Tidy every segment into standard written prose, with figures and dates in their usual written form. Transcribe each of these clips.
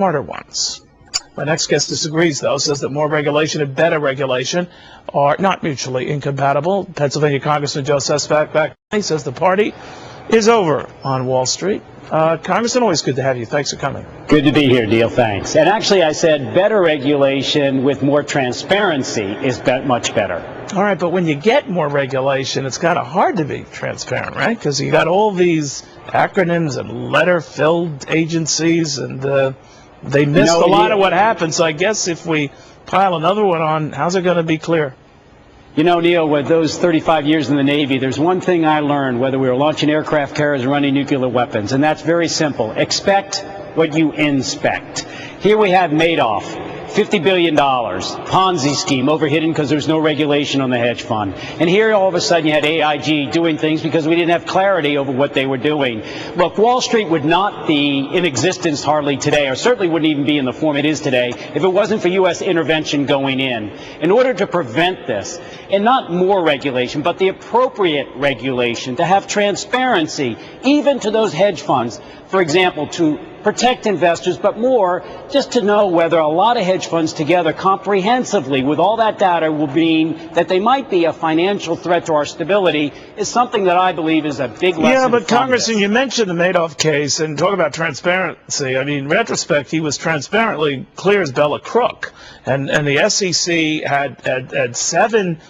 smarter ones. My next guest disagrees, though, says that more regulation and better regulation are not mutually incompatible. Pennsylvania Congressman Joe Sestak says the party is over on Wall Street. Congressman, always good to have you. Thanks for coming. Good to be here, Neil. Thanks. And actually, I said better regulation with more transparency is much better. All right, but when you get more regulation, it's kind of hard to be transparent, right? Because you got all these acronyms and letter-filled agencies, and they missed a lot of what happened. So I guess if we pile another one on, how's it going to be clear? You know, Neil, with those 35 years in the Navy, there's one thing I learned, whether we were launching aircraft carriers or running nuclear weapons, and that's very simple. Expect what you inspect. Here we have Madoff. $50 billion, Ponzi scheme, overhidden because there's no regulation on the hedge fund. And here all of a sudden you had AIG doing things because we didn't have clarity over what they were doing. Look, Wall Street would not be in existence hardly today, or certainly wouldn't even be in the form it is today, if it wasn't for U.S. intervention going in. In order to prevent this, and not more regulation, but the appropriate regulation, to have transparency, even to those hedge funds, for example, to protect investors, but more just to know whether a lot of hedge funds together comprehensively with all that data will mean that they might be a financial threat to our stability is something that I believe is a big lesson. Yeah, but Congressman, you mentioned the Madoff case and talk about transparency. I mean, in retrospect, he was transparently clear as Bella Crook, and the SEC had 7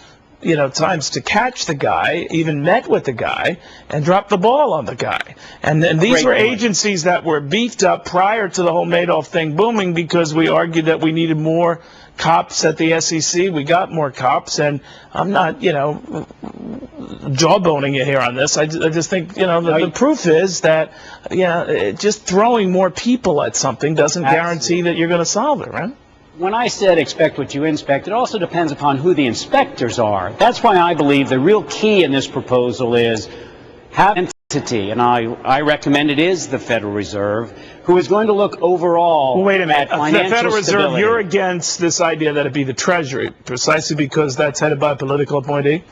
times to catch the guy, even met with the guy, and dropped the ball on the guy. And these were agencies that were beefed up prior to the whole Madoff thing booming because we argued that we needed more cops at the SEC. We got more cops, and I'm not, jawboning you here on this. I just think, the proof is that, just throwing more people at something doesn't guarantee that you're going to solve it, right? When I said expect what you inspect, it also depends upon who the inspectors are. That's why I believe the real key in this proposal is have an entity, and I recommend it is the Federal Reserve, who is going to look overall wait a minute. at financial the Federal Reserve, stability. You're against this idea that it be the Treasury, precisely because that's headed by a political appointee?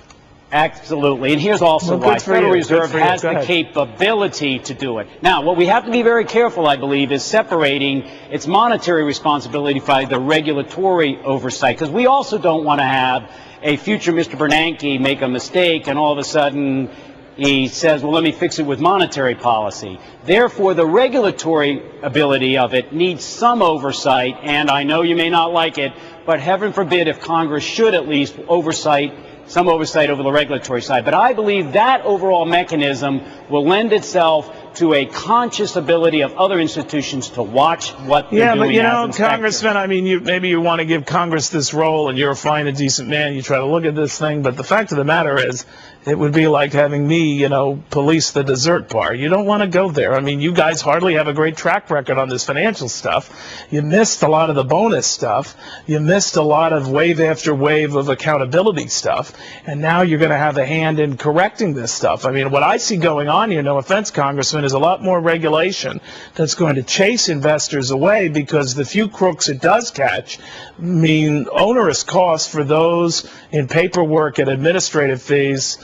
Absolutely. And here's also why. Federal Reserve has the capability to do it. Now, what we have to be very careful, I believe, is separating its monetary responsibility from the regulatory oversight, because we also don't want to have a future Mr. Bernanke make a mistake and all of a sudden he says, well, let me fix it with monetary policy. Therefore, the regulatory ability of it needs some oversight, and I know you may not like it, but heaven forbid if Congress should at least some oversight over the regulatory side. But I believe that overall mechanism will lend itself to a conscious ability of other institutions to watch what they're doing. Yeah, but Congressman, I mean, maybe you want to give Congress this role, and you're a fine and decent man. You try to look at this thing, but the fact of the matter is, it would be like having me, police the dessert bar. You don't want to go there. I mean, you guys hardly have a great track record on this financial stuff. You missed a lot of the bonus stuff. You missed a lot of wave after wave of accountability stuff. And now you're going to have a hand in correcting this stuff. I mean, what I see going on here, no offense, Congressman, is a lot more regulation that's going to chase investors away, because the few crooks it does catch mean onerous costs for those in paperwork and administrative fees.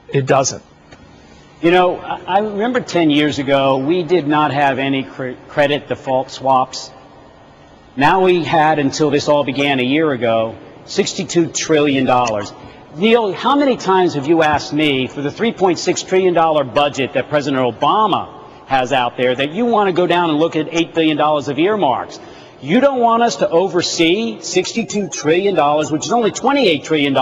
It doesn't. I remember 10 years ago, we did not have any credit default swaps. Now we had, until this all began a year ago, $62 trillion. Neil, how many times have you asked me for the $3.6 trillion budget that President Obama has out there that you want to go down and look at $8 billion of earmarks? You don't want us to oversee $62 trillion, which is only $28 trillion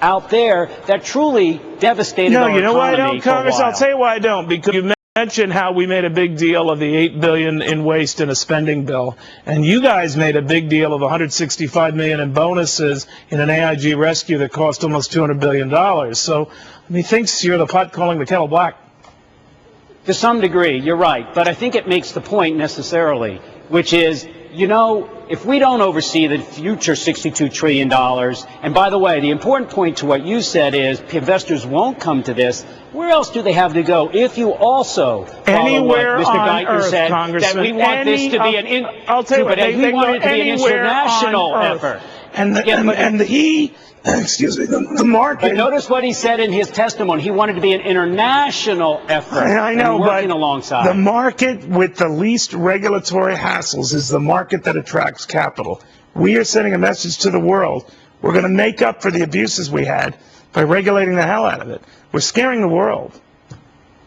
out there that truly devastated our economy. No, you know why I don't, Congress? I'll tell you why I don't. Because you mentioned how we made a big deal of the $8 billion in waste in a spending bill, and you guys made a big deal of $165 million in bonuses in an AIG rescue that cost almost $200 billion. So he thinks you're the pot calling the kettle black. To some degree, you're right. But I think it makes the point necessarily, which is, if we don't oversee the future $62 trillion, and by the way, the important point to what you said is investors won't come to this, where else do they have to go? If you also follow what Mr. Geithner said, that we want this to be an international effort. excuse me, the market. But notice what he said in his testimony. He wanted to be an international effort. I know, and working but alongside. the market with the least regulatory hassles is the market that attracts capital. We are sending a message to the world. We're going to make up for the abuses we had by regulating the hell out of it. We're scaring the world.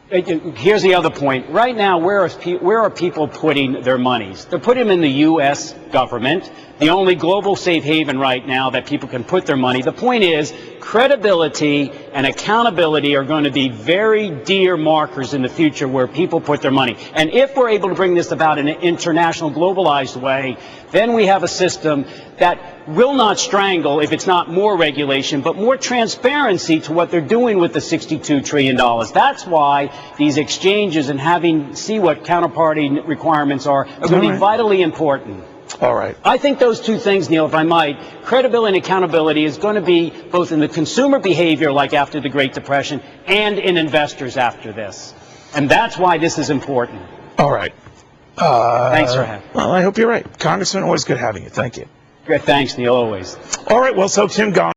Here's the other point. Right now, where are people putting their monies? They're putting them in the U.S. government, the only global safe haven right now that people can put their money. The point is, credibility and accountability are going to be very dear markers in the future where people put their money. And if we're able to bring this about in an international, globalized way, then we have a system that will not strangle, if it's not more regulation, but more transparency to what they're doing with the $62 trillion. That's why these exchanges and see what counterparty requirements are going to be vitally important. All right. I think those two things, Neil, if I might, credibility and accountability is going to be both in the consumer behavior like after the Great Depression and in investors after this. And that's why this is important. All right. Thanks for having me. Well, I hope you're right. Congressman, always good having you. Thank you. Thanks, Neil, always. All right. Well, so Tim Gone.